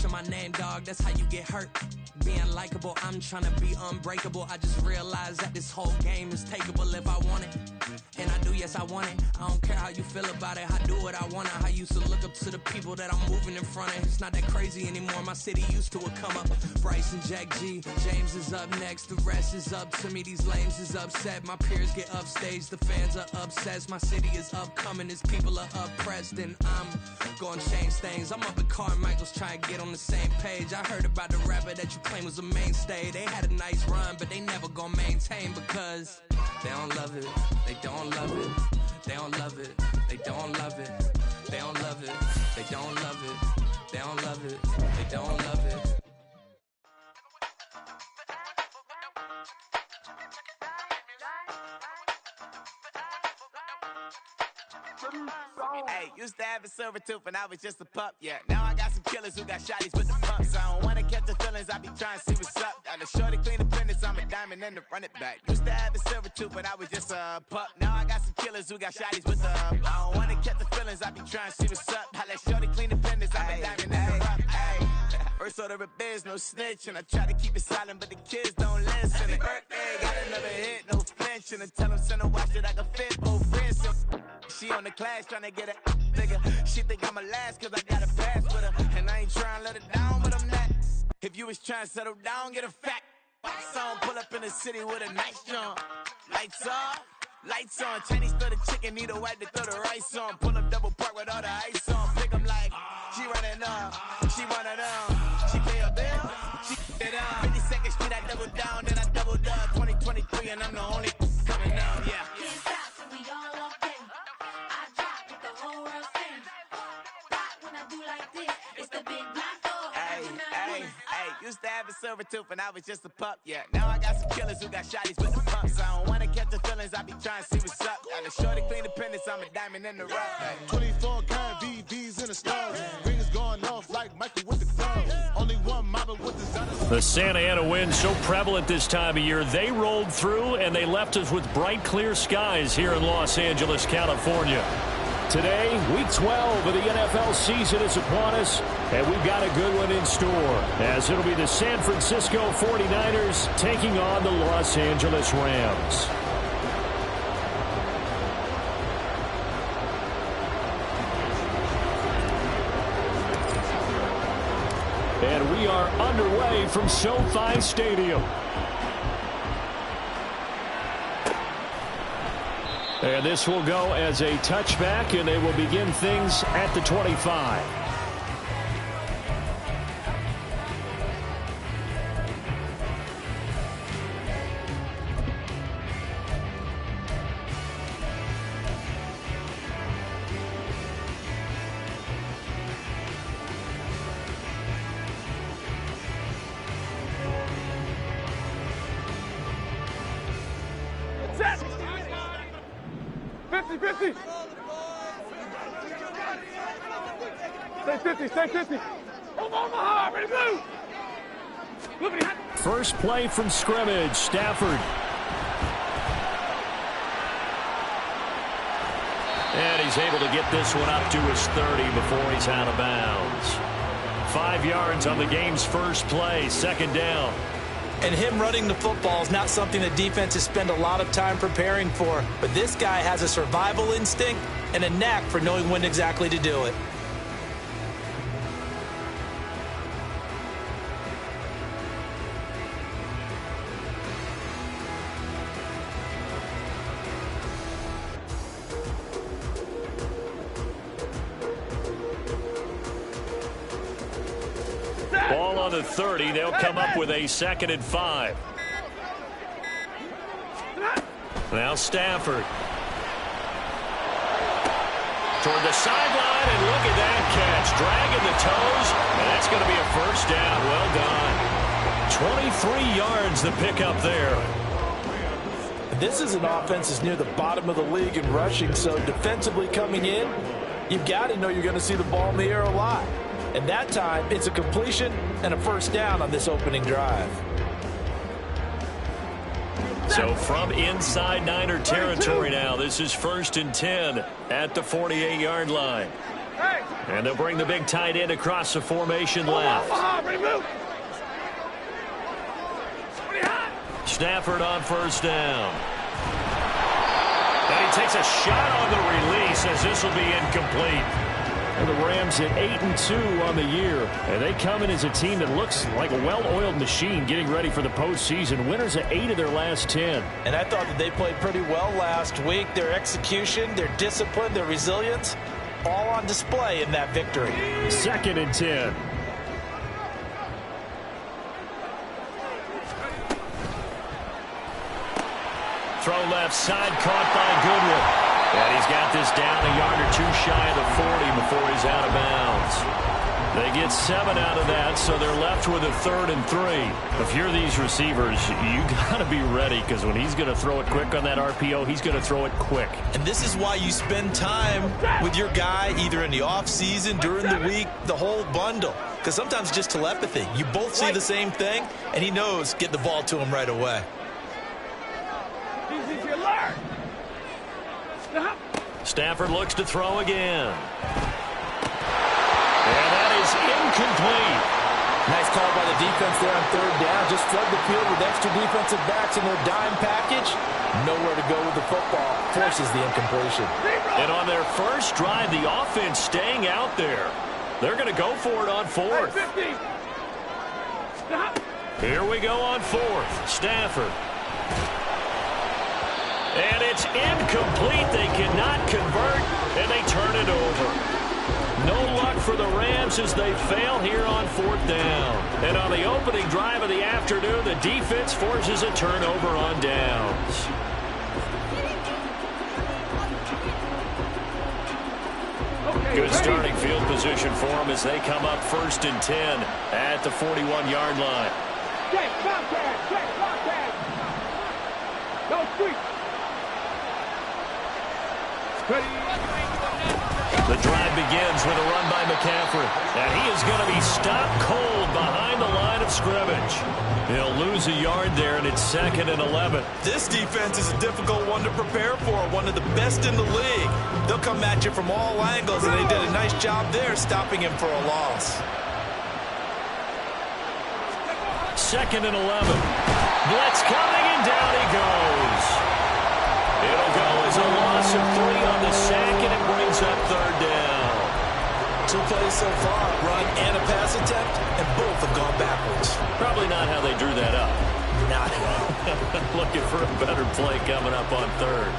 mention my name, dog, that's how you get hurt. Being likable, I'm trying to be unbreakable. I just realized that this whole game is takeable if I want it. And I do, yes, I want it. I don't care how you feel about it. I do what I want. I used to look up to the people that I'm moving in front of. It's not that crazy anymore. My city used to a come up. Bryce and Jack G. James is up next. The rest is up to me. These lames is upset. My peers get upstage. The fans are obsessed. My city is upcoming. His people are oppressed. And I'm gonna change things. I'm up at Carmichael's trying to get on the same page. I heard about the rapper that you claim was a mainstay. They had a nice run, but they never gonna maintain because they don't love it. They don't love it. They don't love it. They don't love it. They don't love it. They don't love it. They don't love it. They don't love it. Hey, used to have a silver tooth when I was just a pup, yeah. Now I got some killers who got shotties with the pumps. I don't wanna catch the feelings, I be trying to see what's up. Got a shorty clean the business, I'm a diamond and to run it back. Used to have a silver tooth when I was just a pup. Now I got some killers who got shotties with the I don't wanna catch the feelings, I be trying to see what's up. I let shorty clean the business, I'm a diamond and to run it. First order of biz, no snitch, and I try to keep it silent, but the kids don't listen. And birthday, got another hit, no flinch, and I tell them send a watch that I can fit both wrists. She on the class tryna get a nigga. She think I'm a last cause I got a pass with her. And I ain't tryna let her down, but I'm not. If you was trying to settle down, get a fact. Song pull up in the city with a nice jump. Lights off, lights on. Chinese throw the chicken, need a wipe to throw the rice on. Pull up double park with all the ice on. Pick 'em like, she running up, she one of them. She pay a bill, she get up. 52nd Street, I double down, then I doubled up. 2023, and I'm the only coming down, yeah. Used to have a silver tooth when I was just a pup, yeah. Now I got some killers who got shotties with the pumps. I don't wanna catch the feelings, I be trying to see what's up. Got a shorty clean the pendants, I'm a diamond in the rough. 24 karat VVs in the stars. Rings going off like Michael with the gloves. Only one mobbing with the The Santa Ana wind so prevalent this time of year. They rolled through and they left us with bright, clear skies here in Los Angeles, California. Today, Week 12 of the NFL season is upon us, and we've got a good one in store, as it'll be the San Francisco 49ers taking on the Los Angeles Rams. And we are underway from SoFi Stadium. And this will go as a touchback, and they will begin things at the 25. Set! 50-50. Stay 50, stay 50. Omaha, ready to move. First play from scrimmage, Stafford. And he's able to get this one up to his 30 before he's out of bounds. 5 yards on the game's first play, second down. And him running the football is not something that defenses spend a lot of time preparing for. But this guy has a survival instinct and a knack for knowing when exactly to do it. Ball on the 30. They'll come up with a 2nd and 5. Now Stafford. Toward the sideline, and look at that catch. Dragging the toes, and that's going to be a first down. Well done. 23 yards the pickup there. This is an offense that's near the bottom of the league in rushing, so defensively coming in, you've got to know you're going to see the ball in the air a lot. And that time, it's a completion and a first down on this opening drive. So from inside Niner territory now, this is 1st and 10 at the 48-yard line. And they'll bring the big tight end across the formation left. Stafford on first down. And he takes a shot on the release as this will be incomplete. And the Rams at 8-2 on the year. And they come in as a team that looks like a well-oiled machine getting ready for the postseason. Winners at 8 of their last 10. And I thought that they played pretty well last week. Their execution, their discipline, their resilience, all on display in that victory. 2nd and 10. Throw left side, caught by Goodwin. And he's got this down a yard or 2 shy of the 40 before he's out of bounds. They get 7 out of that, so they're left with a 3rd and 3. If you're these receivers, you got to be ready, because when he's going to throw it quick on that RPO, he's going to throw it quick. And this is why you spend time with your guy either in the offseason, during the week, the whole bundle. Because sometimes it's just telepathy. You both see the same thing, and he knows get the ball to him right away. Stafford looks to throw again. And that is incomplete. Nice call by the defense there on 3rd down. Just flood the field with extra defensive backs in their dime package. Nowhere to go with the football. Forces the incompletion. And on their first drive, the offense staying out there. They're going to go for it on 4th. Here we go on 4th. Stafford. And it's incomplete. They cannot convert, and they turn it over. No luck for the Rams as they fail here on 4th down. And on the opening drive of the afternoon, the defense forces a turnover on downs. Good starting field position for them as they come up 1st and 10 at the 41-yard line. The drive begins with a run by McCaffrey. And he is going to be stopped cold behind the line of scrimmage. He'll lose a yard there, and it's 2nd and 11. This defense is a difficult one to prepare for, one of the best in the league. They'll come at you from all angles, and they did a nice job there stopping him for a loss. 2nd and 11. Blitz coming, and down he goes. It'll go as a loss of 3 on the sack, and it brings up 3rd down. 2 plays so far, run and a pass attempt, and both have gone backwards. Probably not how they drew that up. Not at all. Looking for a better play coming up on 3rd.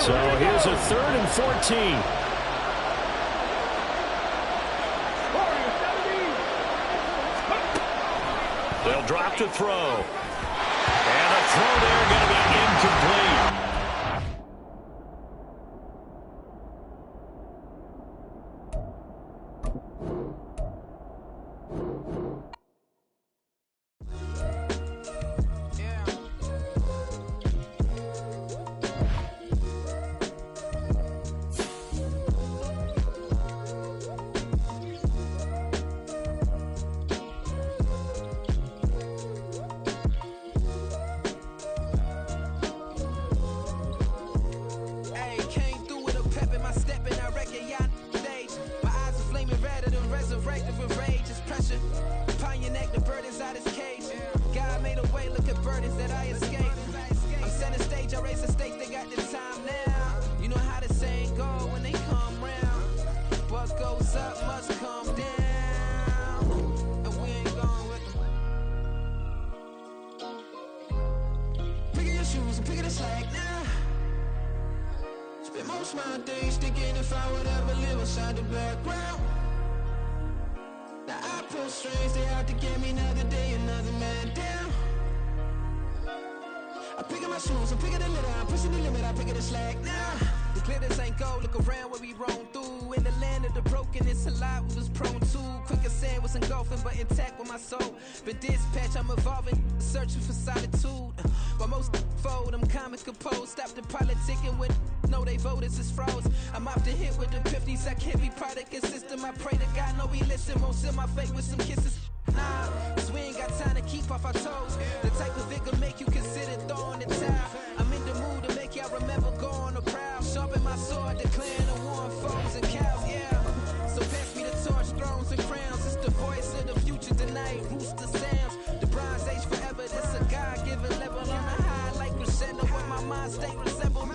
So here's a 3rd and 14. They'll drop to throw. And a throw there going to be incomplete. Sharpen my sword. declaring the war on foes and cows, yeah. So pass me the torch, thrones and crowns. It's the voice of the future tonight. Rooster sounds. The Bronze Age forever. This a God-given level on a high like crescendo where my mind state resemble.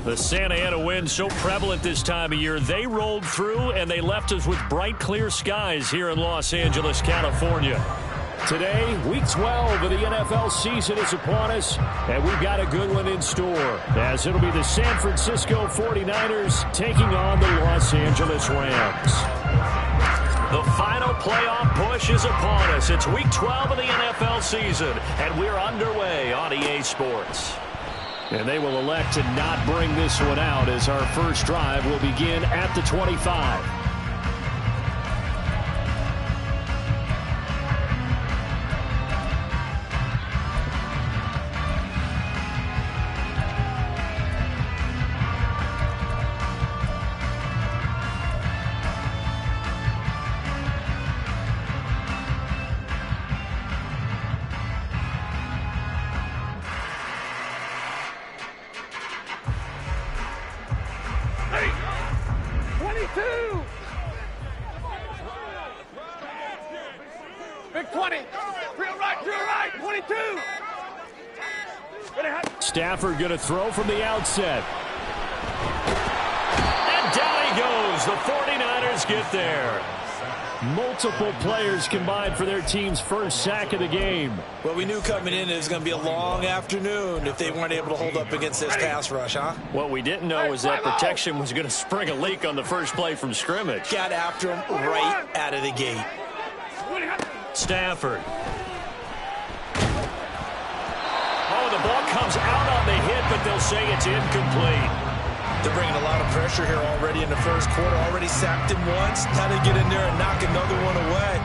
The Santa Ana wind so prevalent this time of year, they rolled through and they left us with bright, clear skies here in Los Angeles, California. Today, Week 12 of the NFL season is upon us, and we've got a good one in store, as it'll be the San Francisco 49ers taking on the Los Angeles Rams. The final playoff push is upon us. It's Week 12 of the NFL season, and we're underway on EA Sports. And they will elect to not bring this one out, as our first drive will begin at the 25. Big 20. Real right, 22. Stafford going to throw from the outset. And down he goes. The 49ers get there. Multiple players combined for their team's first sack of the game. Well, we knew coming in it was going to be a long afternoon if they weren't able to hold up against this pass rush, huh? What we didn't know was that protection was going to spring a leak on the first play from scrimmage. Got after him right out of the gate. Stafford. Oh, the ball comes out on the hit, but they'll say it's incomplete. They're bringing a lot of pressure here already in the first quarter. Already sacked him once. Now they get in there and knock another one away.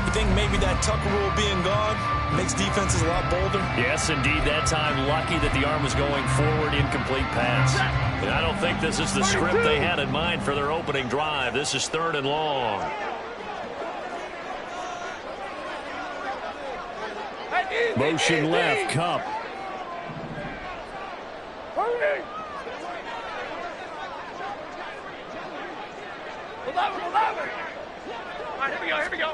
You think maybe that Tucker rule being gone makes defenses a lot bolder? Yes, indeed. That time, lucky that the arm was going forward, incomplete pass. And I don't think this is the script they had in mind for their opening drive. This is 3rd and long. Motion left, Cup. Here we go.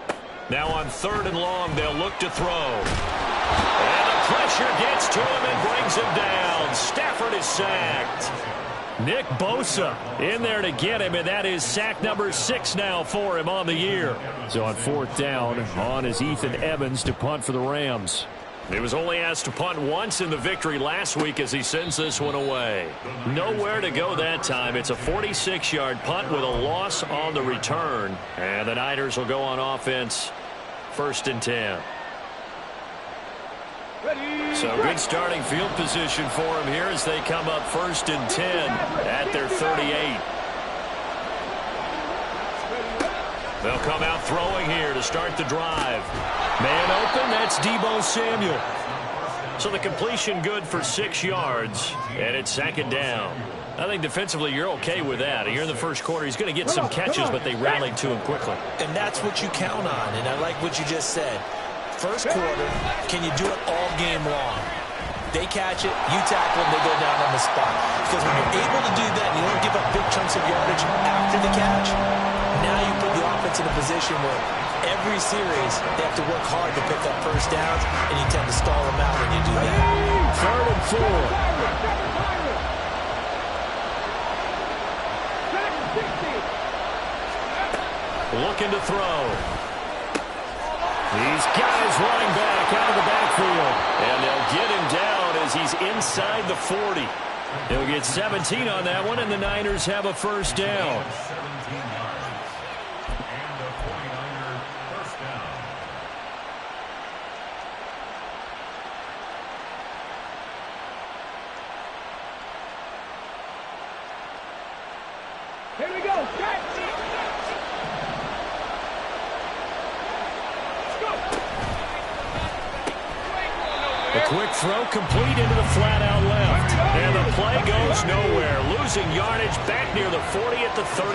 Now on 3rd and long, they'll look to throw. And the pressure gets to him and brings him down. Stafford is sacked. Nick Bosa in there to get him, and that is sack number 6 now for him on the year. So on 4th down, on is Ethan Evans to punt for the Rams. He was only asked to punt once in the victory last week as he sends this one away. Nowhere to go that time. It's a 46-yard punt with a loss on the return. And the Niners will go on offense, 1st and 10. So good starting field position for him here as they come up 1st and 10 at their 38. They'll come out throwing here to start the drive. Man open, that's Deebo Samuel. So the completion good for 6 yards, and it's 2nd down. I think defensively you're okay with that. Here in the first quarter, he's going to get some catches, but they rallied to him quickly. And that's what you count on, and I like what you just said. First quarter, can you do it all game long? They catch it, you tackle them, they go down on the spot. Because when you're able to do that and you don't give up big chunks of yardage after the catch, now you put the offense in a position where every series they have to work hard to pick up first downs, and you tend to stall them out when you do that. 3rd and 4. Looking to throw. These guys running back out of the backfield. And they'll get him down as he's inside the 40. He'll get 17 on that one, and the Niners have a first down. Here we go. The quick throw complete into the flat out left. And the play goes nowhere. Losing yardage back near the 40 at the 39.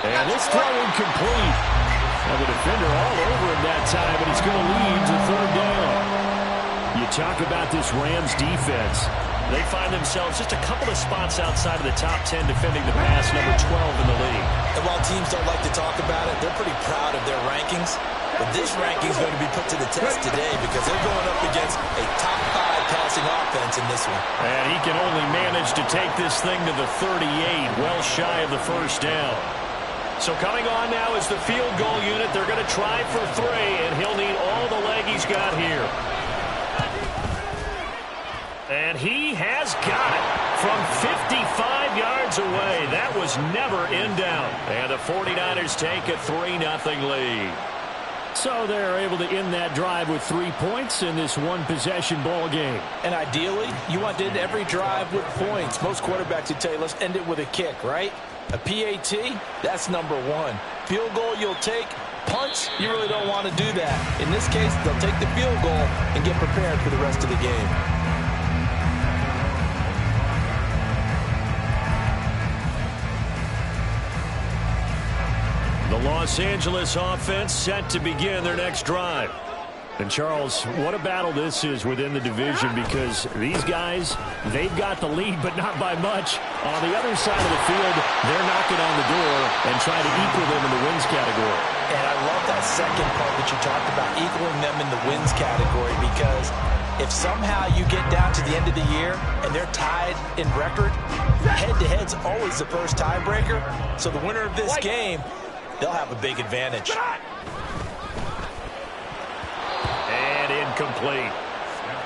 And this throw incomplete. Now the defender all over him that time, and it's going to lead to third down. You talk about this Rams defense. They find themselves just a couple of spots outside of the top 10 defending the pass, number 12 in the league. And while teams don't like to talk about it, they're pretty proud of their rankings. But this ranking is going to be put to the test today because they're going up against a top 5 passing offense in this one. And he can only manage to take this thing to the 38, well shy of the first down. So coming on now is the field goal unit. They're going to try for 3, and he'll need all the leg he's got here. And he has got it from 55 yards away. That was never in doubt. And the 49ers take a 3-0 lead. So they're able to end that drive with 3 points in this one-possession ball game. And ideally, you want to end every drive with points. Most quarterbacks would tell you, let's end it with a kick, right? A PAT, that's number 1. Field goal you'll take. Punts, you really don't want to do that. In this case, they'll take the field goal and get prepared for the rest of the game. The Los Angeles offense set to begin their next drive. And Charles, what a battle this is within the division, because these guys, they've got the lead, but not by much. On the other side of the field, they're knocking on the door and trying to equal them in the wins category. And I love that second part that you talked about, equaling them in the wins category, because if somehow you get down to the end of the year and they're tied in record, head-to-head's always the first tiebreaker. So the winner of this game, they'll have a big advantage. And incomplete.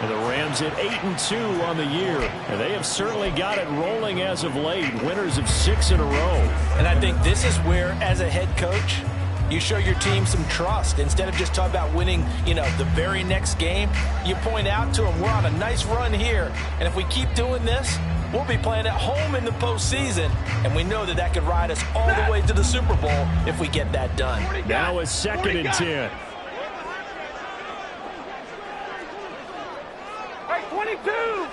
And the Rams at 8-2 on the year. And they have certainly got it rolling as of late. Winners of 6 in a row. And I think this is where, as a head coach, you show your team some trust. Instead of just talking about winning, the very next game, you point out to them, we're on a nice run here. And if we keep doing this, we'll be playing at home in the postseason, and we know that could ride us all the way to the Super Bowl if we get that done. Now a 2nd and 10. Hey, 22!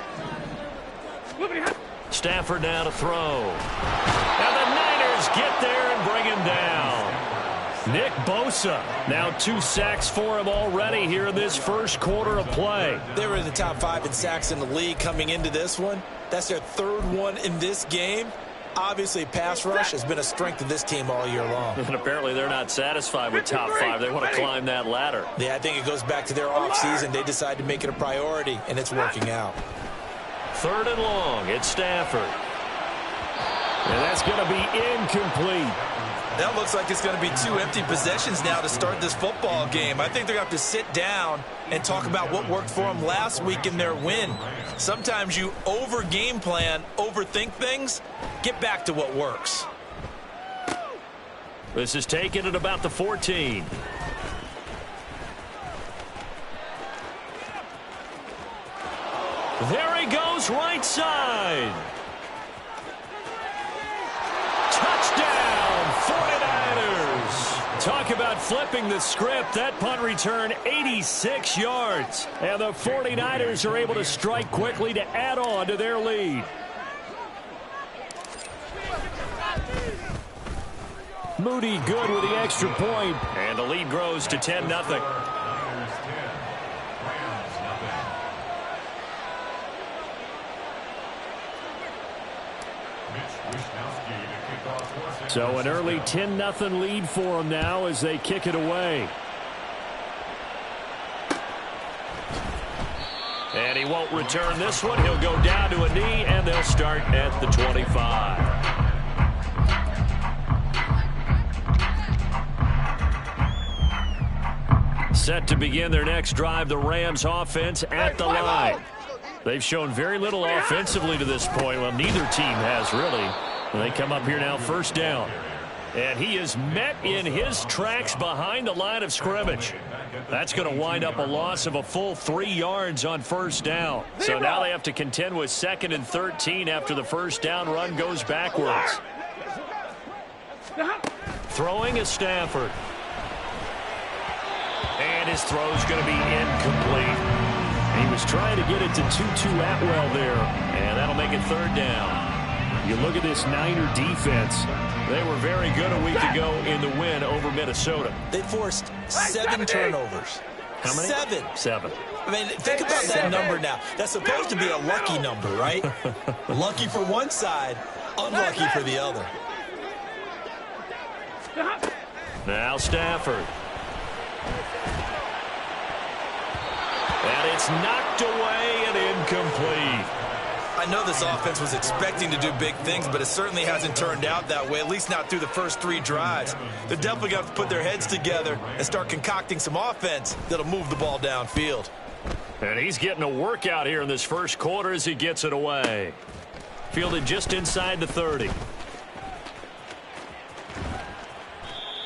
Stafford now to throw. And the Niners get there and bring him down. Nick Bosa, now 2 sacks for him already here in this first quarter of play. They were in the top 5 in sacks in the league coming into this one. That's their 3rd one in this game. Obviously, pass rush has been a strength of this team all year long. And apparently they're not satisfied with top 5. They want to climb that ladder. Yeah, I think it goes back to their offseason. They decided to make it a priority, and it's working out. 3rd and long. It's Stafford. And that's going to be incomplete. That looks like it's going to be 2 empty possessions now to start this football game. I think they're going to have to sit down and talk about what worked for them last week in their win. Sometimes you over-game plan, overthink things. Get back to what works. This is taken at about the 14. There he goes, right side. Touchdown, 49ers. Talk about flipping the script. That punt return, 86 yards. And the 49ers are able to strike quickly to add on to their lead. Moody good with the extra point. And the lead grows to 10-0. So an early 10-0 lead for them now as they kick it away. And he won't return this one. He'll go down to a knee, and they'll start at the 25. Set to begin their next drive, the Rams offense at the line. They've shown very little offensively to this point. Well, neither team has really. And they come up here now, first down. And he is met in his tracks behind the line of scrimmage. That's going to wind up a loss of a full 3 yards on first down. So now they have to contend with 2nd and 13 after the first down run goes backwards. Throwing is Stafford. And his throw is going to be incomplete. He was trying to get it to Tutu Atwell there, and that'll make it 3rd down. You look at this Niner defense. They were very good a week ago in the win over Minnesota. They forced 7 turnovers. How many? 7. 7. I mean, think about that number now. That's supposed to be a lucky number, right? Lucky for one side, unlucky for the other. Now Stafford. And it's knocked away and incomplete. I know this offense was expecting to do big things, but it certainly hasn't turned out that way, at least not through the first 3 drives. They're definitely going to have to put their heads together and start concocting some offense that'll move the ball downfield. And he's getting a workout here in this first quarter as he gets it away. Fielded just inside the 30.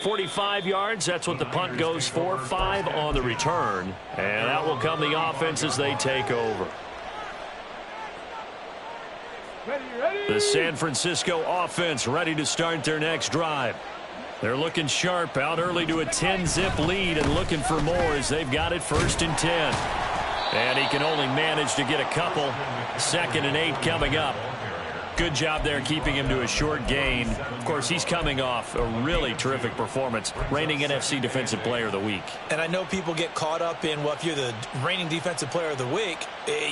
45 yards, that's what the punt goes for. 5 on the return. And out will come the offense as they take over. The San Francisco offense ready to start their next drive. They're looking sharp, out early to a 10-zip lead and looking for more as they've got it 1st and 10. And he can only manage to get a couple. 2nd and 8 coming up. Good job there keeping him to a short gain. Of course, he's coming off a really terrific performance, reigning NFC Defensive Player of the Week. And I know people get caught up in, well, if you're the reigning Defensive Player of the Week,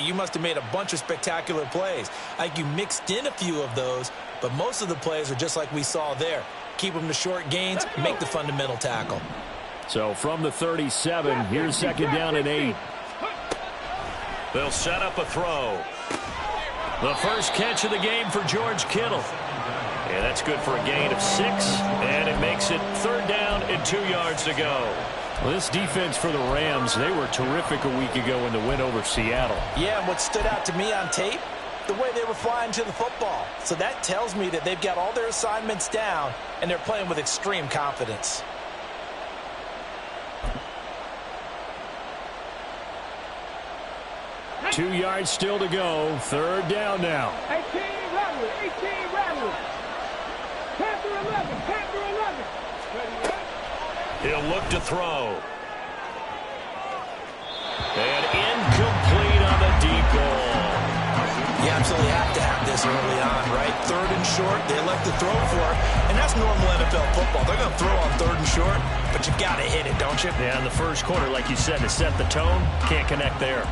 you must have made a bunch of spectacular plays. I think you mixed in a few of those, but most of the plays are just like we saw there. Keep them to short gains, make the fundamental tackle. So from the 37, here's 2nd down and 8. They'll set up a throw. The first catch of the game for George Kittle. And that's good for a gain of 6. And it makes it 3rd down and 2 yards to go. Well, this defense for the Rams, they were terrific a week ago in the win over Seattle. Yeah, and what stood out to me on tape, the way they were flying to the football. So that tells me that they've got all their assignments down, and they're playing with extreme confidence. Two yards still to go. 3rd down now. 18 Rattler, 18 Rattler. Panther 11, Panther 11. He'll look to throw. And incomplete on the deep ball. You absolutely have to have this early on, right? 3rd and short, they elect to throw for it, and that's normal NFL football. They're going to throw on 3rd and short, but you've got to hit it, don't you? Yeah, in the first quarter, like you said, to set the tone, can't connect there.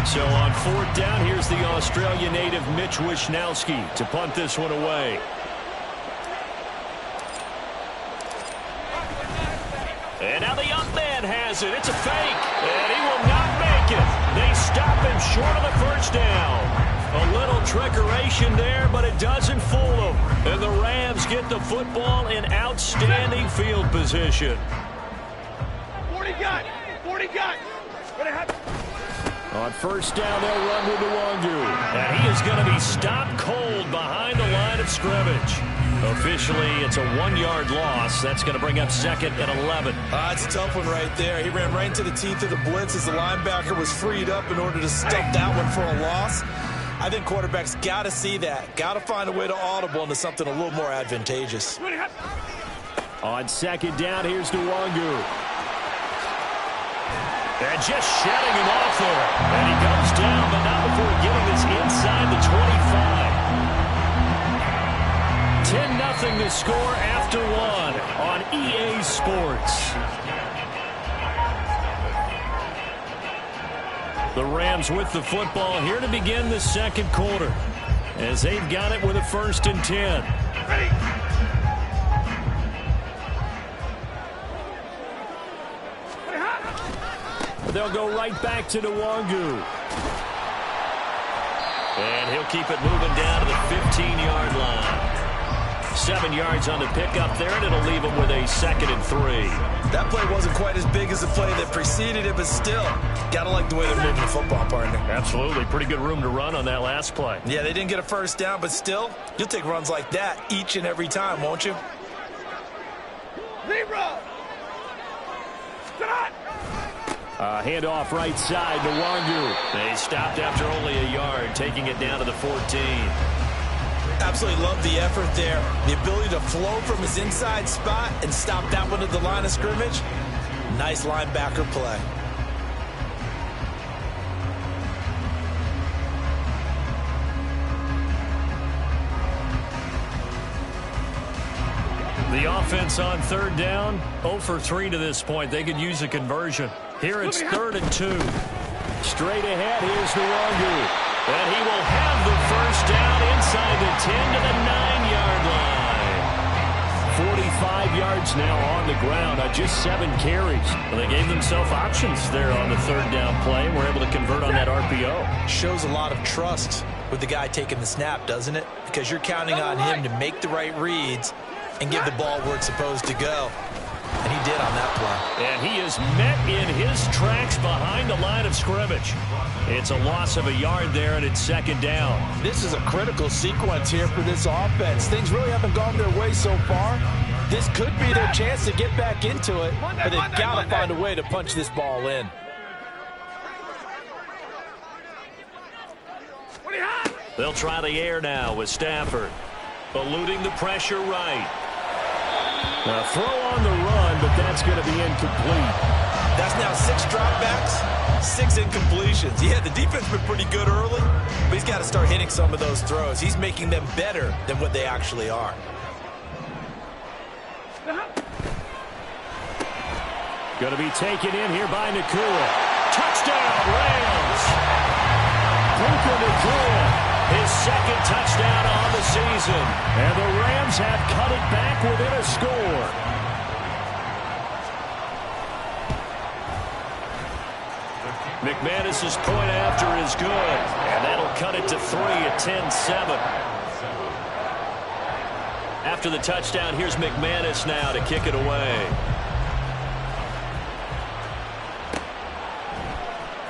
So on 4th down, here's the Australia native Mitch Wishnowsky to punt this one away. And now the young man has it. It's a fake, and he will not make it. They stop him short of the first down. A little trickeration there, but it doesn't fool them. And the Rams get the football in outstanding field position. 40 got. On first down, they'll run with Nwangu. And he is going to be stopped cold behind the line of scrimmage. Officially, it's a 1-yard loss. That's going to bring up 2nd and 11. It's a tough one right there. He ran right into the teeth of the blitz as the linebacker was freed up in order to stop that one for a loss. I think quarterbacks got to see that. Got to find a way to audible into something a little more advantageous. On 2nd down, here's Nwangu. And just shutting him off there. And he goes down, but not before getting this inside the 25. 10-0 the score after 1 on EA Sports. The Rams with the football here to begin the 2nd quarter as they've got it with a 1st and 10. Ready. They'll go right back to Nwangu. And he'll keep it moving down to the 15-yard line. 7 yards on the pickup there, and it'll leave him with a 2nd and 3. That play wasn't quite as big as the play that preceded it, but still, got to like the way they're moving the football, partner. Absolutely. Pretty good room to run on that last play. Yeah, they didn't get a first down, but still, you'll take runs like that each and every time, won't you? Zero. Stop. Handoff right side to Wangu. They stopped after only a yard, taking it down to the 14. Absolutely love the effort there. The ability to flow from his inside spot and stop that one at the line of scrimmage. Nice linebacker play. The offense on 3rd down, 0 for 3 to this point. They could use a conversion. Here it's 3rd and 2. Straight ahead, here's Wangu. And he will have the first down inside the 10 to the 9-yard line. 45 yards now on the ground on just 7 carries. Well, they gave themselves options there on the 3rd down play and were able to convert on that RPO. Shows a lot of trust with the guy taking the snap, doesn't it? Because you're counting on him to make the right reads and give the ball where it's supposed to go. And he did on that play. And he is met in his tracks behind the line of scrimmage. It's a loss of a yard there, and it's 2nd down. This is a critical sequence here for this offense. Things really haven't gone their way so far. This could be their chance to get back into it, but they've got to find a way to punch this ball in. They'll try the air now with Stafford. Eluding the pressure right. A throw on the run, but that's going to be incomplete. That's now 6 dropbacks, 6 incompletions. Yeah, the defense has been pretty good early, but he's got to start hitting some of those throws. He's making them better than what they actually are. Going to be taken in here by Nakua. Touchdown, Rams! Puka Nakua, his 2nd touchdown on the season. And the Rams have cut it back within a score. McManus's point after is good. And that'll cut it to 3 at 10-7. After the touchdown, here's McManus now to kick it away.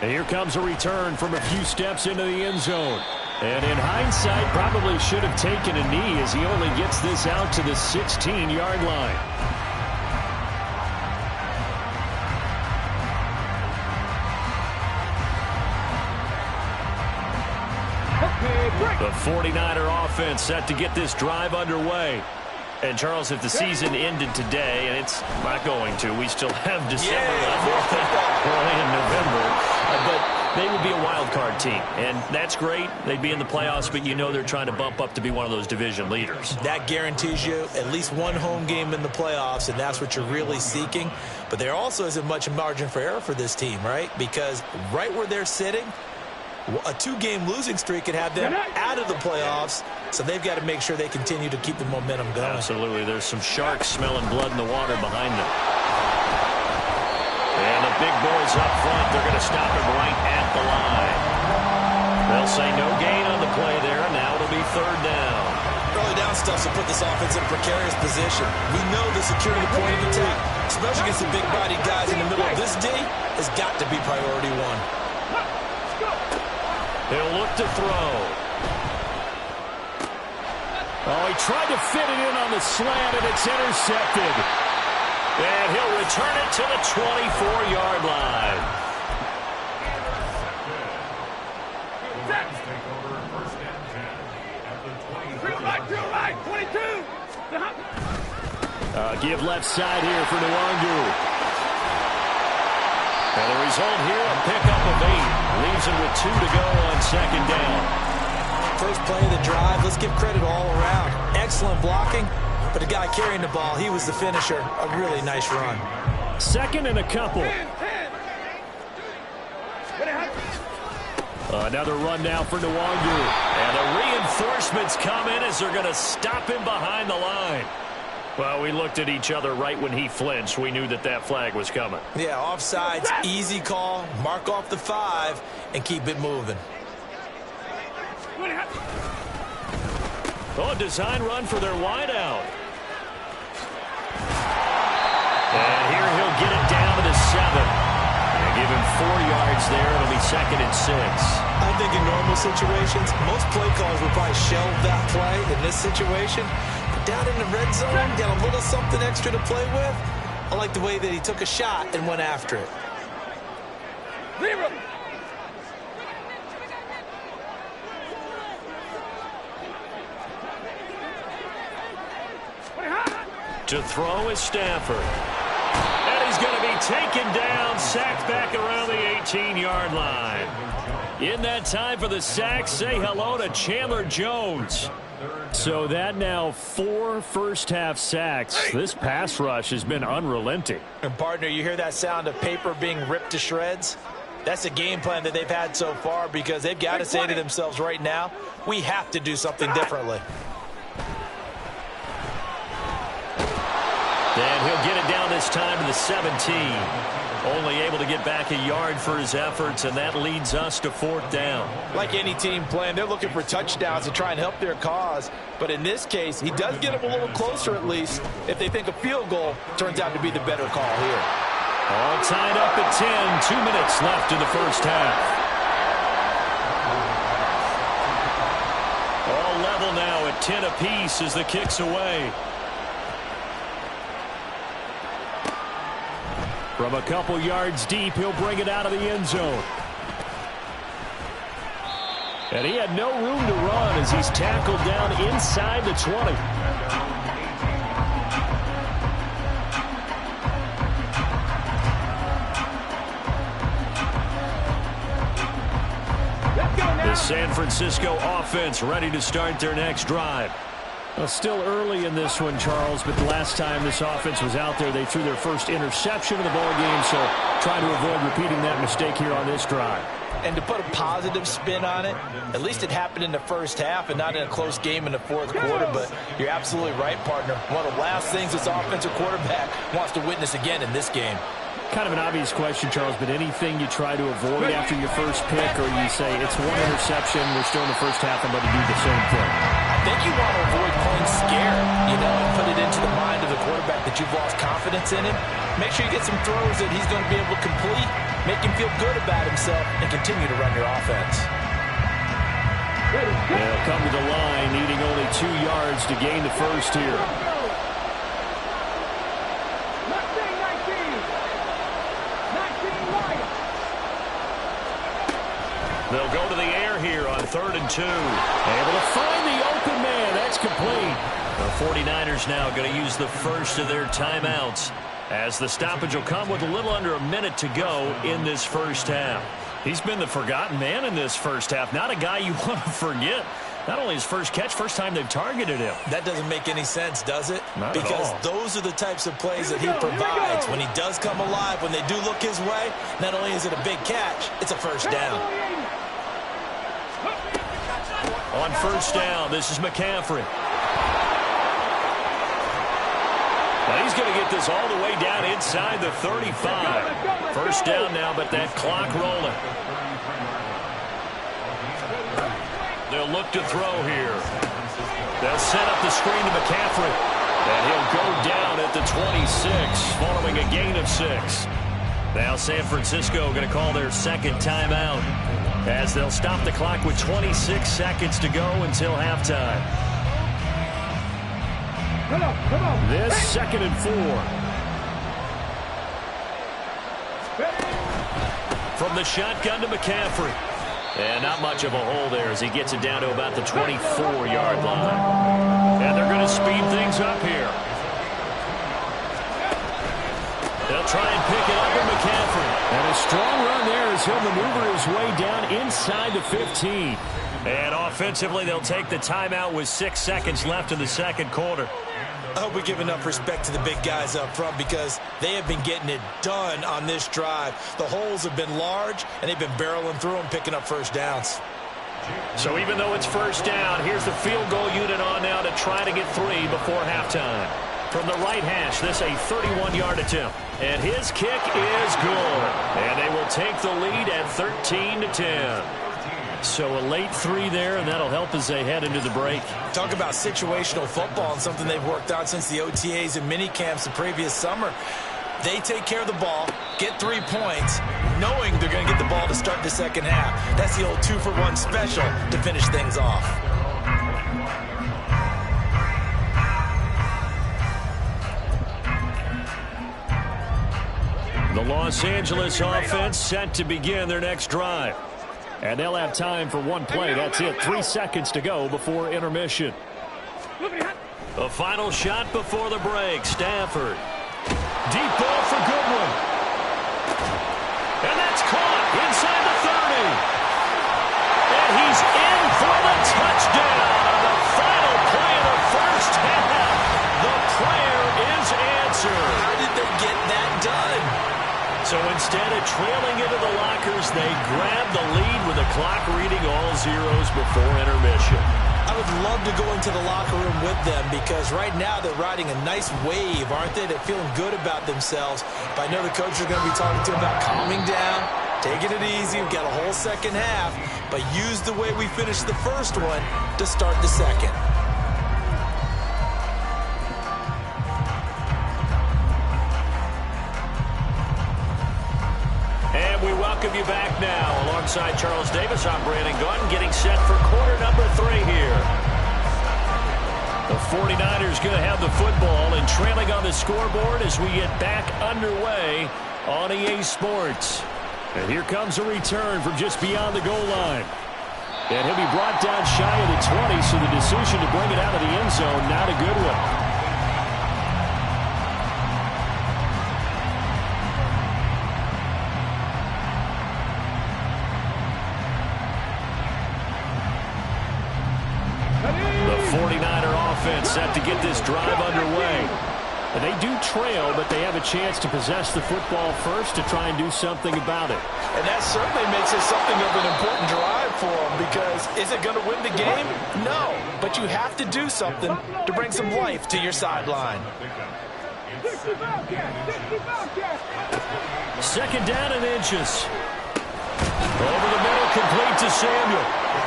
And here comes a return from a few steps into the end zone. And in hindsight, probably should have taken a knee as he only gets this out to the 16-yard line. The 49er offense set to get this drive underway. And, Charles, if the season ended today, and it's not going to, we still have December left, early in November, but they would be a wild card team, and that's great. They'd be in the playoffs, but you know they're trying to bump up to be one of those division leaders. That guarantees you at least one home game in the playoffs, and that's what you're really seeking. But there also isn't much margin for error for this team, right? Because right where they're sitting, a 2-game losing streak could have them out of the playoffs, so they've got to make sure they continue to keep the momentum going. Absolutely. There's some sharks smelling blood in the water behind them. And the big boys up front, they're going to stop him right at the line. They'll say no gain on the play there, and now it'll be 3rd down. Early down stuff will put this offense in a precarious position. We know the security point of attack, especially against the big-bodied guys in the middle of this D, has got to be priority 1. He'll look to throw. Oh, he tried to fit it in on the slant, and it's intercepted. And he'll return it to the 24-yard line. Drill right, 22. Give left side here for Nwangu. And the result here, a pickup of 8. Leaves him with 2 to go on 2nd down. First play of the drive, let's give credit all around. Excellent blocking, but the guy carrying the ball, he was the finisher. A really nice run. 2nd and a couple. 10. Another run now for Nwangu. And the reinforcements come in as they're going to stop him behind the line. Well, we looked at each other right when he flinched. We knew that that flag was coming. Yeah, offsides, easy call. Mark off the 5 and keep it moving. Oh, design run for their wideout. And here he'll get it down to the 7. And give him 4 yards there. It'll be 2nd and 6. I think in normal situations, most play callers will probably shelve that play. In this situation, but down in the red zone, got a little something extra to play with. I like the way that he took a shot and went after it. To throw is Stafford. And he's going to be taken down, sacked back around the 18-yard line. In that time for the sack, say hello to Chandler Jones. So that now 4 first-half sacks. This pass rush has been unrelenting. And partner, you hear that sound of paper being ripped to shreds? That's a game plan that they've had so far because they've got to say to themselves right now, we have to do something differently. And he'll get it down this time to the 17. Only able to get back a yard for his efforts, and that leads us to 4th down. Like any team playing, they're looking for touchdowns to try and help their cause. But in this case, he does get them a little closer at least if they think a field goal turns out to be the better call here. All tied up at 10. 2 minutes left in the first half. All level now at 10 apiece as the kick's away. From a couple yards deep, he'll bring it out of the end zone. And he had no room to run as he's tackled down inside the 20. The San Francisco offense ready to start their next drive. Well, still early in this one, Charles, but the last time this offense was out there, they threw their first interception of the ball game, so trying to avoid repeating that mistake here on this drive. And to put a positive spin on it, at least it happened in the first half and not in a close game in the 4th quarter, but you're absolutely right, partner. One of the last things this offensive quarterback wants to witness again in this game. Kind of an obvious question, Charles, but anything you try to avoid after your first pick, or you say it's one interception, we're still in the first half, I'm going to do the same thing? I think you want to avoid playing scared, and put it into the mind of the quarterback that you've lost confidence in him. Make sure you get some throws that he's going to be able to complete, make him feel good about himself, and continue to run your offense. They'll come to the line, needing only 2 yards to gain the first here. They'll go to the air here on 3rd and 2. Able to find the open man. That's complete. The 49ers now going to use the first of their timeouts as the stoppage will come with a little under a minute to go in this first half. He's been the forgotten man in this first half. Not a guy you want to forget. Not only his first catch, first time they've targeted him. That doesn't make any sense, does it? Not because at all. Those are the types of plays that he provides. When he does come alive, when they do look his way, not only is it a big catch, it's a first down. On first down, this is McCaffrey. Now he's going to get this all the way down inside the 35. First down now, but that clock rolling. They'll look to throw here. They'll set up the screen to McCaffrey. And he'll go down at the 26, following a gain of 6. Now San Francisco going to call their second timeout, as they'll stop the clock with 26 seconds to go until halftime. This 2nd and 4. From the shotgun to McCaffrey. And not much of a hole there as he gets it down to about the 24-yard line. And they're going to speed things up here. They'll try and pick it up with McCaffrey. And a strong run there as he'll maneuver his way down inside the 15. And offensively, they'll take the timeout with 6 seconds left in the second quarter. I hope we give enough respect to the big guys up front because they have been getting it done on this drive. The holes have been large, and they've been barreling through them, picking up first downs. So even though it's first down, here's the field goal unit on now to try to get 3 before halftime. From the right hash, this a 31-yard attempt. And his kick is good. And they will take the lead at 13-10. So a late 3 there, and that'll help as they head into the break. Talk about situational football and something they've worked on since the OTAs and mini camps the previous summer. They take care of the ball, get 3 points, knowing they're going to get the ball to start the second half. That's the old 2-for-1 special to finish things off. The Los Angeles offense set to begin their next drive. And they'll have time for one play. That's it. 3 seconds to go before intermission. The final shot before the break. Stafford. Deep ball for Goodwin. And that's caught inside the 30. And he's in for the touchdown. The final play of the first half. The prayer is answered. How did they get that done? So instead of trailing into the lockers, they grab the lead with the clock reading all zeros before intermission. I would love to go into the locker room with them because right now they're riding a nice wave, aren't they? They're feeling good about themselves. But I know the coach is going to be talking to them about calming down, taking it easy. We've got a whole second half, but use the way we finished the first one to start the second. And we welcome you back now. Alongside Charles Davis, I'm Brandon Gunn, getting set for quarter number 3 here. The 49ers going to have the football and trailing on the scoreboard as we get back underway on EA Sports. And here comes a return from just beyond the goal line. And he'll be brought down shy of the 20, so the decision to bring it out of the end zone, not a good one. The 49er offense set to get this drive underway. And they do trail, but they have a chance to possess the football first to try and do something about it. And that certainly makes it something of an important drive for them because is it going to win the game? No, but you have to do something to bring some life to your sideline. Second down and inches. Over the middle, complete to Samuel.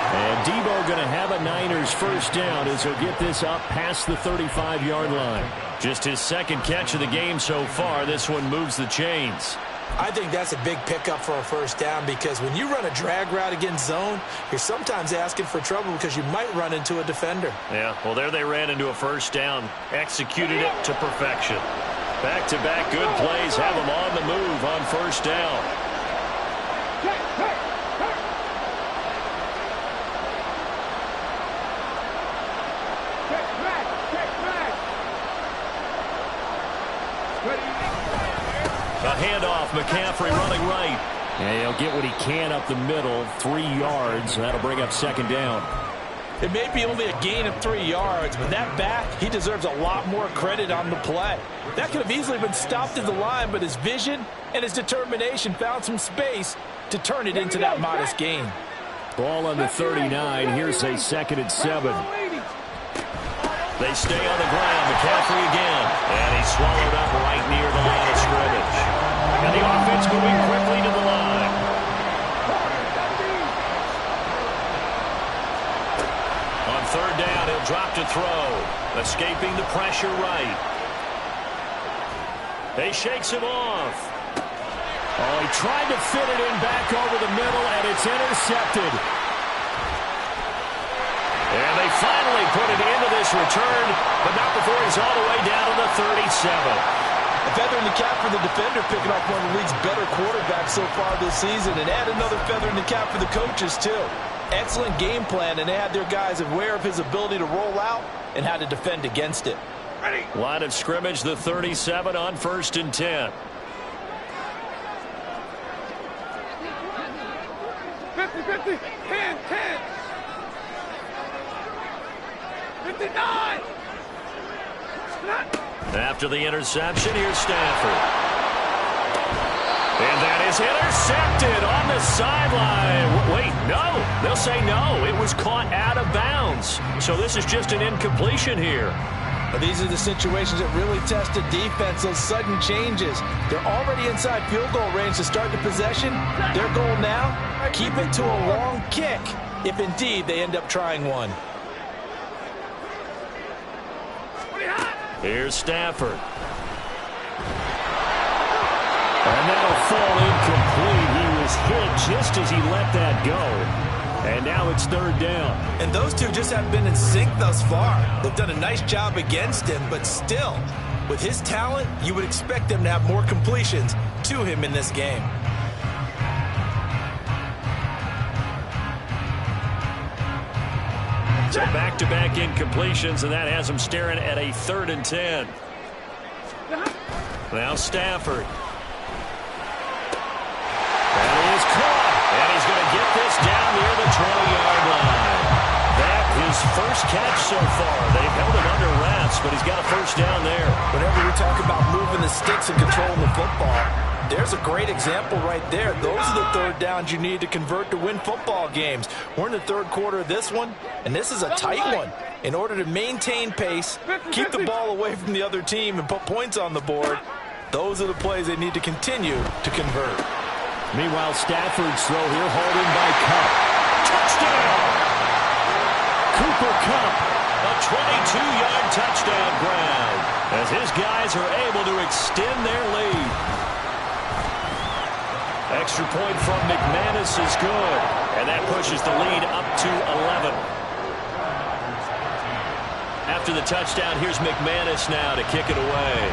And Debo going to have a Niners first down as he'll get this up past the 35-yard line. Just his second catch of the game so far. This one moves the chains. I think that's a big pickup for a first down because when you run a drag route against zone, you're sometimes asking for trouble because you might run into a defender. Yeah, well, there they ran into a first down. Executed it to perfection. Back-to-back good plays have them on the move on first down. A handoff, McCaffrey running right. And he'll get what he can up the middle, 3 yards. That'll bring up second down. It may be only a gain of 3 yards, but that back, he deserves a lot more credit on the play. That could have easily been stopped at the line, but his vision and his determination found some space to turn it into that modest gain. Ball on the 39. Here's a 2nd and 7. They stay on the ground. McCaffrey again. And he's swallowed up right near the line of scrimmage. And the offense moving quickly to the line. On third down, he'll drop to throw. Escaping the pressure right. He shakes him off. Oh, he tried to fit it in back over the middle, and it's intercepted. And they finally put it into this return, but not before he's all the way down to the 37. A feather in the cap for the defender, picking up one of the league's better quarterbacks so far this season, and add another feather in the cap for the coaches, too. Excellent game plan, and they had their guys aware of his ability to roll out and how to defend against it. Ready. Line of scrimmage, the 37 on 1st and 10. 50-50, 10-10. 59. After the interception, here's Stafford. And that is intercepted on the sideline. Wait, no. They'll say no. It was caught out of bounds. So this is just an incompletion here. But these are the situations that really test the defense, those sudden changes. They're already inside field goal range to start the possession. Their goal now, keep it to a long kick if indeed they end up trying one. Here's Stafford. And that'll fall incomplete. He was hit just as he let that go. And now it's third down. And those two just haven't been in sync thus far. They've done a nice job against him, but still, with his talent, you would expect them to have more completions to him in this game. So back-to-back incompletions, and that has him staring at a 3rd and 10. Now Stafford. That is caught, and he's going to get this down near the 20-yard line. That his first catch so far. They've held him under wraps, but he's got a first down there. Whenever we talk about moving the sticks and controlling the football, there's a great example right there. Those are the third downs you need to convert to win football games. We're in the third quarter of this one, and this is a tight one. In order to maintain pace, keep the ball away from the other team, and put points on the board, those are the plays they need to continue to convert. Meanwhile, Stafford's throw here hauled in by Kupp. Touchdown! Cooper Kupp, a 22-yard touchdown grab, as his guys are able to extend their lead. Extra point from McManus is good, and that pushes the lead up to 11. After the touchdown, here's McManus now to kick it away.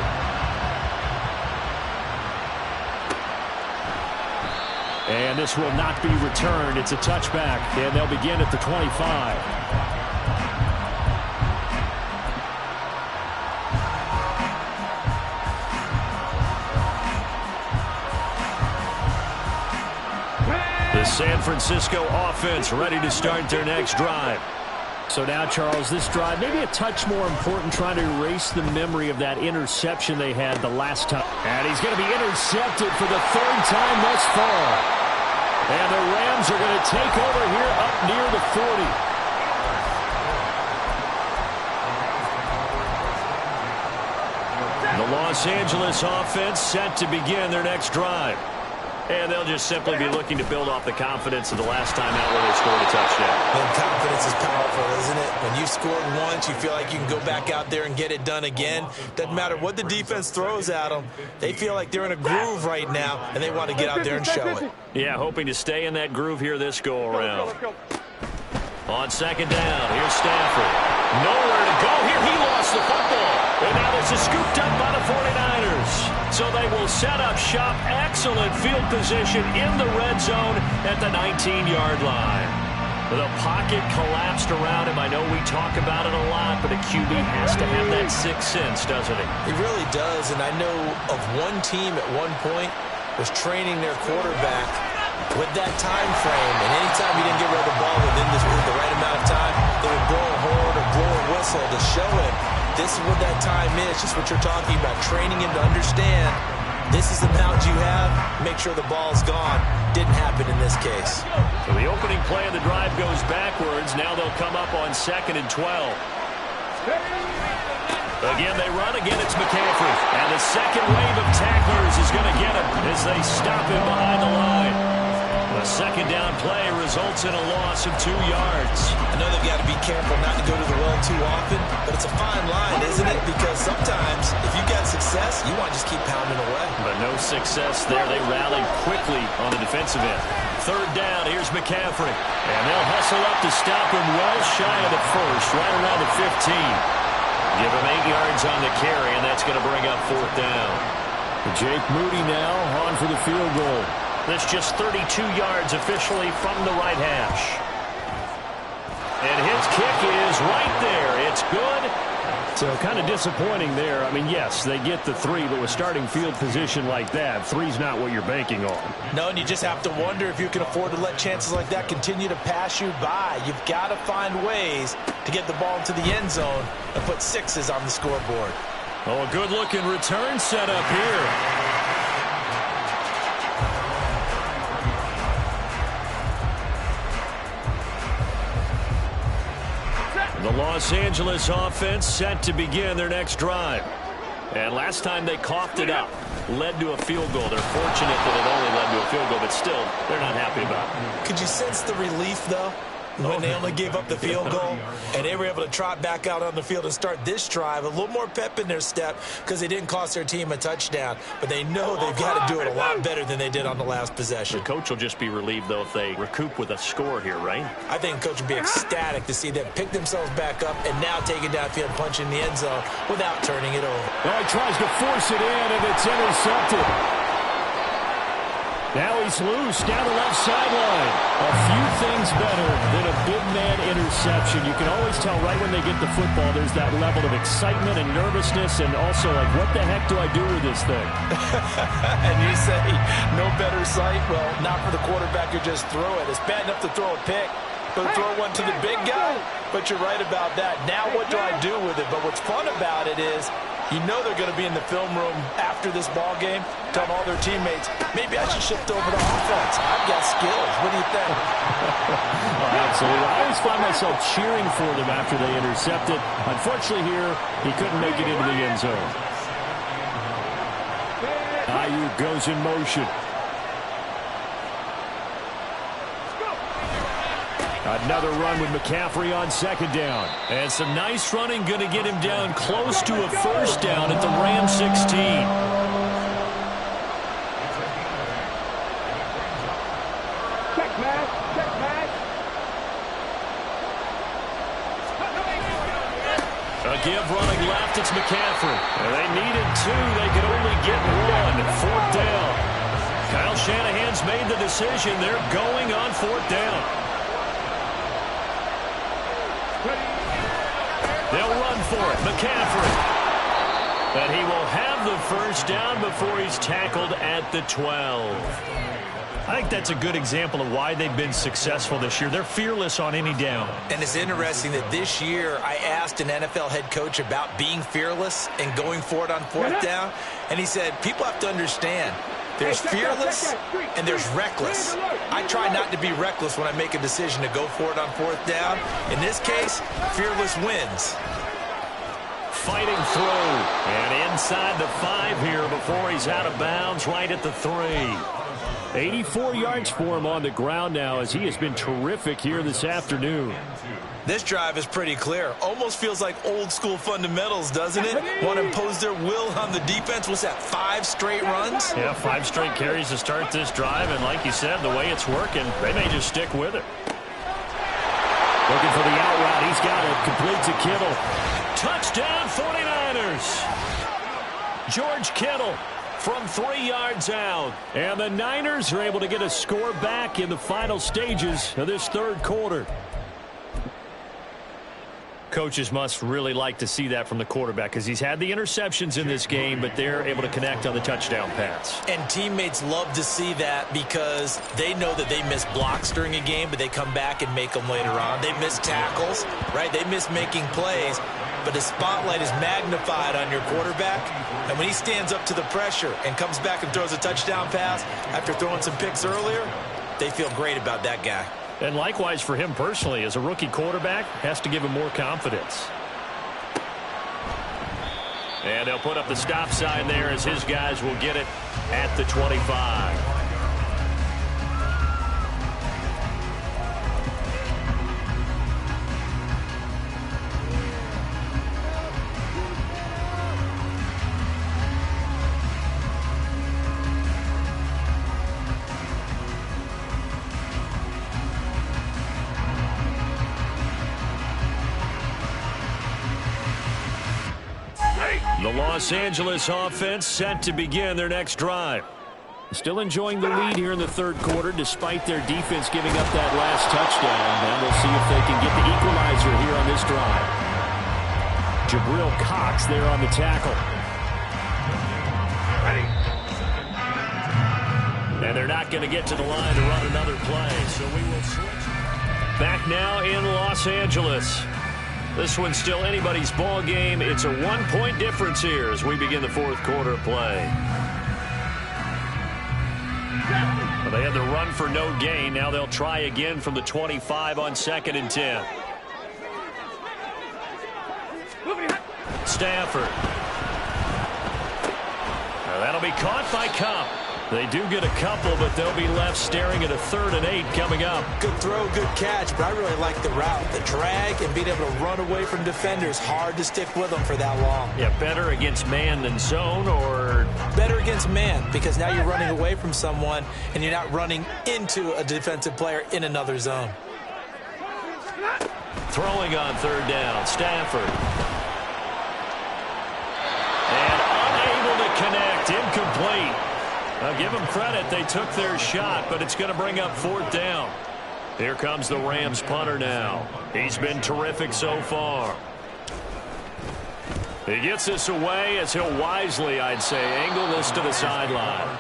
And this will not be returned. It's a touchback, and they'll begin at the 25. The San Francisco offense ready to start their next drive. So now, Charles, this drive maybe a touch more important, trying to erase the memory of that interception they had the last time. And he's going to be intercepted for the 3rd time thus far. And the Rams are going to take over here up near the 40. The Los Angeles offense set to begin their next drive. And they'll just simply be looking to build off the confidence of the last time out where they scored a touchdown. And confidence is powerful, isn't it? When you scored once, you feel like you can go back out there and get it done again. Doesn't matter what the defense throws at them. They feel like they're in a groove right now, and they want to get out there and show it. Yeah, hoping to stay in that groove here this go-around. On 2nd down, here's Stafford. Nowhere to go here. He lost the football. And now this is scooped up by the 49ers. So they will set up shop. Excellent field position in the red zone at the 19-yard line. The pocket collapsed around him. I know we talk about it a lot, but a QB has to have that sixth sense, doesn't it? He really does, and I know of one team at one point was training their quarterback with that time frame, and anytime he didn't get rid of the ball within the right amount of time, they would blow a horn or blow a whistle to show him this is what that time is, just what you're talking about, training him to understand this is the amount you have, make sure the ball's gone. Didn't happen in this case. So the opening play of the drive goes backwards. Now they'll come up on 2nd and 12. Again, they run. Again, it's McCaffrey. And the second wave of tacklers is going to get him as they stop him behind the line. A 2nd down play results in a loss of 2 yards. I know they've got to be careful not to go to the well too often, but it's a fine line, isn't it? Because sometimes, if you've got success, you want to just keep pounding away. But no success there. They rallied quickly on the defensive end. 3rd down, here's McCaffrey. And they'll hustle up to stop him well shy of the first, right around the 15. Give him 8 yards on the carry, and that's going to bring up 4th down. Jake Moody now on for the field goal. That's just 32 yards officially from the right hash. And his kick is right there. It's good. So kind of disappointing there. I mean, yes, they get the 3, but with starting field position like that, 3's not what you're banking on. No, and you just have to wonder if you can afford to let chances like that continue to pass you by. You've got to find ways to get the ball into the end zone and put 6s on the scoreboard. Oh, a good-looking return set up here. The Los Angeles offense set to begin their next drive. And last time they coughed it up, led to a field goal. They're fortunate that it only led to a field goal, but still, they're not happy about it. Could you sense the relief, though? when they only gave up the field goal, and they were able to trot back out on the field and start this drive. A little more pep in their step because they didn't cost their team a touchdown. But they know they've got to do it a lot better than they did on the last possession. The coach will just be relieved, though, if they recoup with a score here, right? I think the coach would be ecstatic to see them pick themselves back up and now take it downfield, punch in the end zone without turning it over. Well, he tries to force it in, and it's intercepted. Now he's loose down the left sideline. A few things better than a big man interception. You can always tell right when they get the football, there's that level of excitement and nervousness, and also like, what the heck do I do with this thing? And you say, no better sight? Well, not for the quarterback who just threw it. It's bad enough to throw a pick, but throw one to the big guy? But you're right about that. Now what do I do with it? But what's fun about it is, you know they're going to be in the film room after this ball game, telling all their teammates, maybe I should shift over to offense. I've got skills. What do you think? Oh, absolutely. I always find myself cheering for them after they intercept it. Unfortunately here, he couldn't make it into the end zone. Ayuk goes in motion. Another run with McCaffrey on second down. And some nice running going to get him down close to a first down at the Ram 16. Check, man. Check, man. A give running left, it's McCaffrey. And they needed two, they could only get one. Fourth down. Kyle Shanahan's made the decision. They're going on fourth down. They'll run for it. McCaffrey. And he will have the first down before he's tackled at the 12. I think that's a good example of why they've been successful this year. They're fearless on any down. And it's interesting that this year I asked an NFL head coach about being fearless and going for it on fourth down. And he said, people have to understand, there's fearless and there's reckless. I try not to be reckless when I make a decision to go for it on fourth down. In this case, fearless wins. Fighting through. And inside the 5 here before he's out of bounds right at the 3. 84 yards for him on the ground now as he has been terrific here this afternoon. This drive is pretty clear. Almost feels like old school fundamentals, doesn't it? Want to impose their will on the defense. What's that, 5 straight runs? Yeah, 5 straight carries to start this drive. And like you said, the way it's working, they may just stick with it. Looking for the out route. He's got it. Complete to Kittle. Touchdown 49ers. George Kittle from 3 yards out. And the Niners are able to get a score back in the final stages of this third quarter. Coaches must really like to see that from the quarterback because he's had the interceptions in this game, but they're able to connect on the touchdown pass. And teammates love to see that because they know that they miss blocks during a game, but they come back and make them later on. They miss tackles, right? They miss making plays, but the spotlight is magnified on your quarterback. And when he stands up to the pressure and comes back and throws a touchdown pass after throwing some picks earlier, they feel great about that guy. And likewise for him personally, as a rookie quarterback, has to give him more confidence. And they'll put up the stop sign there as his guys will get it at the 25. The Los Angeles offense set to begin their next drive. Still enjoying the lead here in the third quarter despite their defense giving up that last touchdown. And we'll see if they can get the equalizer here on this drive. Jabril Cox there on the tackle. And they're not going to get to the line to run another play, so we will switch. Back now in Los Angeles. This one's still anybody's ball game. It's a 1-point difference here as we begin the fourth quarter of play. Well, they had the run for no gain. Now they'll try again from the 25 on 2nd and 10. Stafford. Now that'll be caught by Cup. They do get a couple, but they'll be left staring at a 3rd and 8 coming up. Good throw, good catch, but I really like the route. The drag and being able to run away from defenders, hard to stick with them for that long. Yeah, better against man than zone, or? Better against man, because now you're running away from someone and you're not running into a defensive player in another zone. Throwing on 3rd down, Stafford. And unable to connect, incomplete. I'll give them credit. They took their shot, but it's going to bring up 4th down. Here comes the Rams punter now. He's been terrific so far. He gets this away as he'll wisely, I'd say, angle this to the sideline.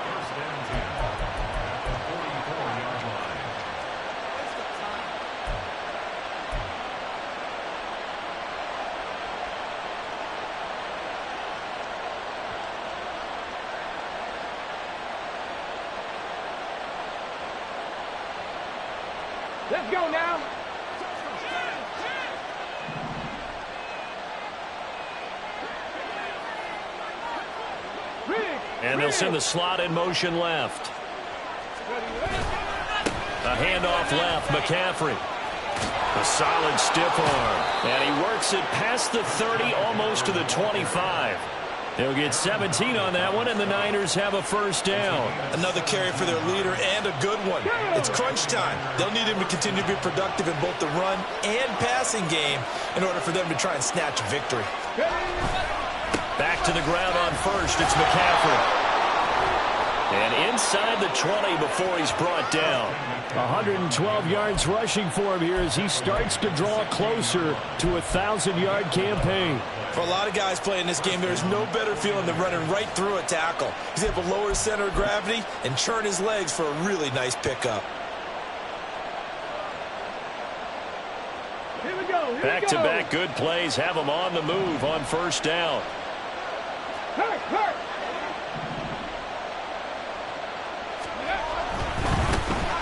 Let's go now. And they'll send the slot in motion left. A handoff left, McCaffrey. A solid stiff arm. And he works it past the 30, almost to the 25. They'll get 17 on that one, and the Niners have a 1st down. Another carry for their leader, and a good one. It's crunch time. They'll need him to continue to be productive in both the run and passing game in order for them to try and snatch a victory. Back to the ground on 1st. It's McCaffrey. And inside the 20 before he's brought down. 112 yards rushing for him here as he starts to draw closer to a 1,000-yard campaign. For a lot of guys playing this game, there's no better feeling than running right through a tackle. He's able to lower his center of gravity and churn his legs for a really nice pickup. Here we go. Back-to-back good plays have him on the move on 1st down. Hurt.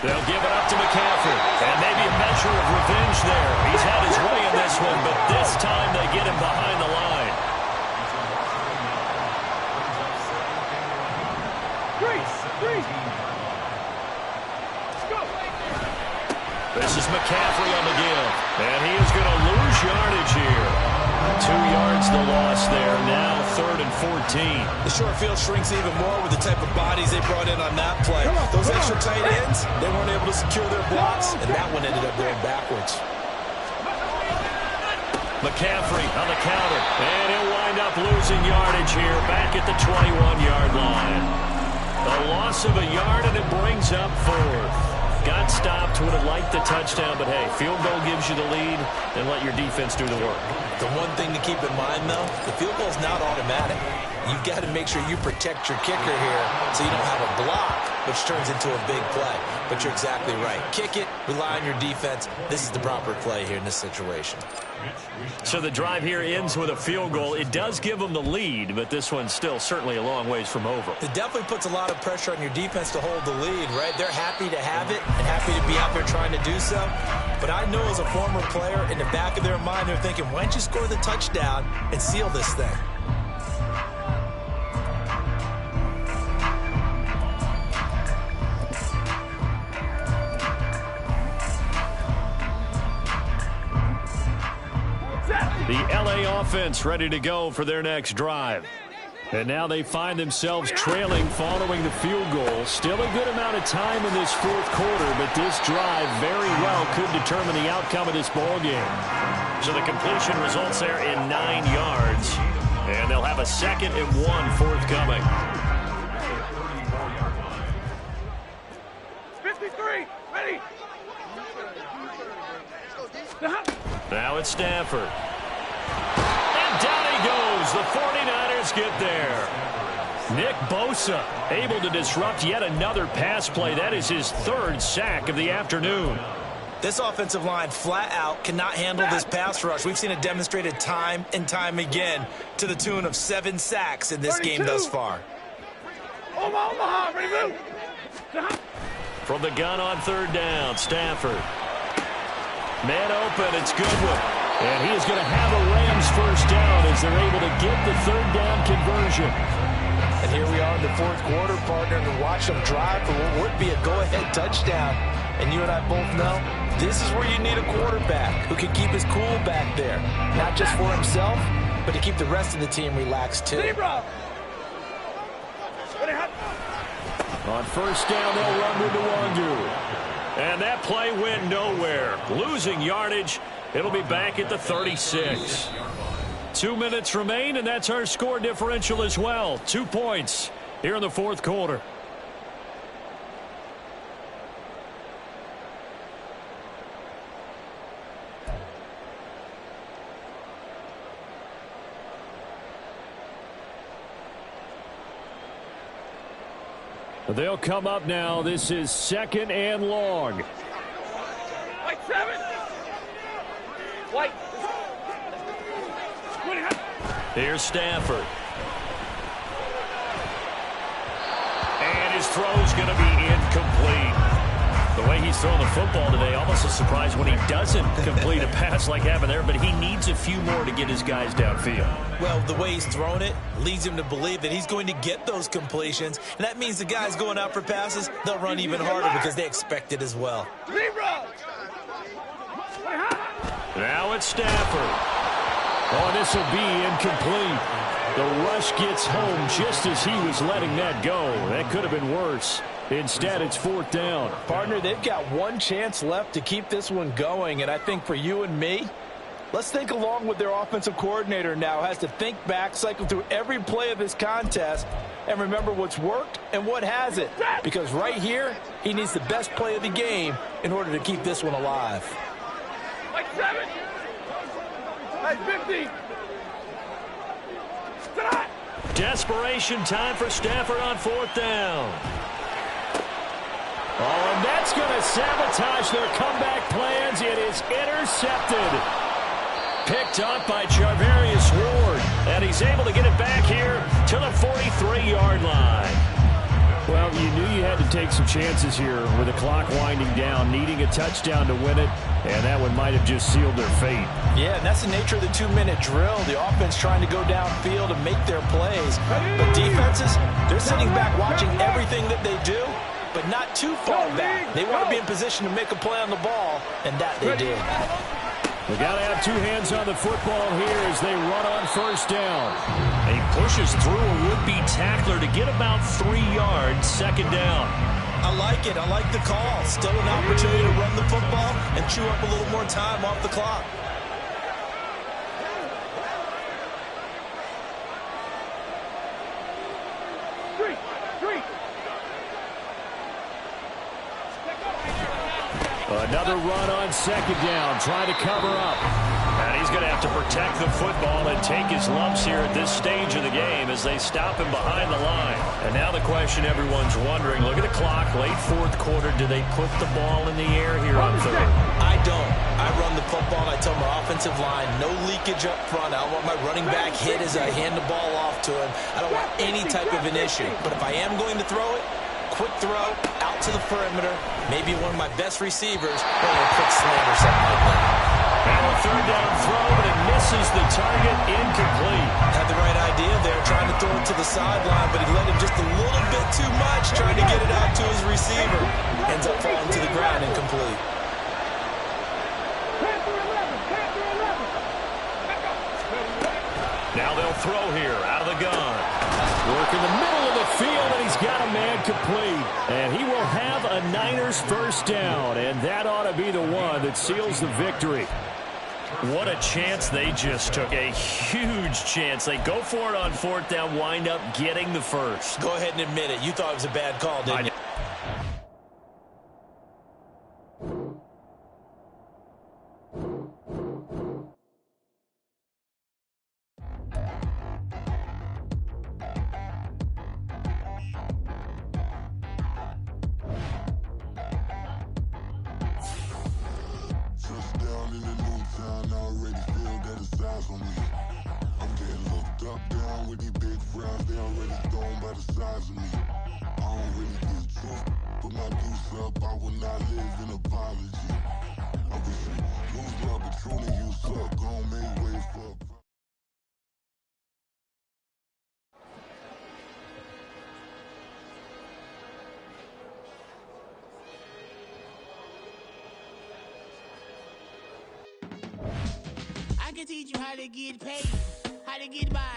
They'll give it up to McCaffrey. And maybe a measure of revenge there. He's had his way in this one, but this time they get him behind the line. Three. Go. This is McCaffrey on the give. And he is going to lose yardage here. 2 yards the loss there. Now 3rd and 14. The short field shrinks even more with the type of bodies they brought in on that play. Those extra tight ends, they weren't able to secure their blocks, and that one ended up going backwards. McCaffrey on the counter. And he'll wind up losing yardage here back at the 21-yard line. A loss of a yard, and it brings up 4th. Got stopped, would have liked the touchdown, but hey, field goal gives you the lead, and let your defense do the work. The one thing to keep in mind, though, the field goal is not automatic. You've got to make sure you protect your kicker here so you don't have a block, which turns into a big play. But you're exactly right. Kick it, rely on your defense. This is the proper play here in this situation. So the drive here ends with a field goal. It does give them the lead, but this one's still certainly a long ways from over. It definitely puts a lot of pressure on your defense to hold the lead, right? They're happy to have it and happy to be out there trying to do so. But I know as a former player, in the back of their mind, they're thinking, why don't you score the touchdown and seal this thing? The LA offense ready to go for their next drive. And now they find themselves trailing following the field goal. Still a good amount of time in this 4th quarter, but this drive very well could determine the outcome of this ball game. So the completion results there in 9 yards. And they'll have a 2nd and 1 forthcoming. 53, ready. Now it's Stafford. And down he goes. The 49ers get there. Nick Bosa able to disrupt yet another pass play. That is his 3rd sack of the afternoon. This offensive line flat out cannot handle this pass rush. We've seen it demonstrated time and time again to the tune of 7 sacks in this game thus far. Omaha, ready, move. From the gun on 3rd down, Stafford. Man open, it's Goodwin. And he is going to have a Rams 1st down as they're able to get the 3rd down conversion. And here we are in the fourth quarter, partner, and watch them drive for what would be a go-ahead touchdown. And you and I both know this is where you need a quarterback who can keep his cool back there. Not just for himself, but to keep the rest of the team relaxed too. On first down, they'll run with Nwangu. And that play went nowhere. Losing yardage. It'll be back at the 36. 2 minutes remain, and that's our score differential as well. 2 points here in the fourth quarter. They'll come up now. This is 2nd and long. White 7. White. Here's Stafford. And his throw's going to be incomplete. The way he's throwing the football today, almost a surprise when he doesn't complete a pass like happened there, but he needs a few more to get his guys downfield. Well, the way he's thrown it leads him to believe that he's going to get those completions, and that means the guys going out for passes, they'll run even harder because they expect it as well. Now it's Stafford. Oh, this will be incomplete. The rush gets home just as he was letting that go. That could have been worse. Instead, it's 4th down. Partner, they've got one chance left to keep this one going, and I think for you and me, let's think along with their offensive coordinator now. Has to think back, cycle through every play of this contest, and remember what's worked and what hasn't. Because right here, he needs the best play of the game in order to keep this one alive. Like 7. Like 50. Desperation time for Stafford on 4th down. Oh, and that's going to sabotage their comeback plans. It is intercepted. Picked up by Charvarius Ward. And he's able to get it back here to the 43-yard line. Well, you knew you had to take some chances here with the clock winding down, needing a touchdown to win it, and that one might have just sealed their fate. Yeah, and that's the nature of the 2-minute drill. The offense trying to go downfield and make their plays. But defenses, they're sitting back watching everything that they do, but not too far back. They want to be in position to make a play on the ball, and that they did. They got to have two hands on the football here as they run on first down. And he pushes through a would-be tackler to get about 3 yards, 2nd down. I like it. I like the call. Still an opportunity to run the football and chew up a little more time off the clock. Another run on 2nd down, trying to cover up. And he's going to have to protect the football and take his lumps here at this stage of the game as they stop him behind the line. And now the question everyone's wondering, look at the clock, late 4th quarter, do they put the ball in the air here on 3rd? I don't. I run the football, and I tell my offensive line, no leakage up front. I don't want my running back hit as I hand the ball off to him. I don't want any type of an issue. But if I am going to throw it, quick throw, out to the perimeter, maybe one of my best receivers, or a quick slant or something like that. And a 3rd down throw, but it misses the target, incomplete. Had the right idea there, trying to throw it to the sideline, but he let him just a little bit too much, trying to get it out to his receiver. Ends up falling to the ground, incomplete. Now they'll throw here, out of the gun. Work in the middle of the field, and he's got a man complete. And he will have a Niners first down, and that ought to be the one that seals the victory. What a chance they just took, a huge chance. They go for it on 4th down, wind up getting the first. Go ahead and admit it. You thought it was a bad call, didn't you? can teach you how to get paid, how to get by.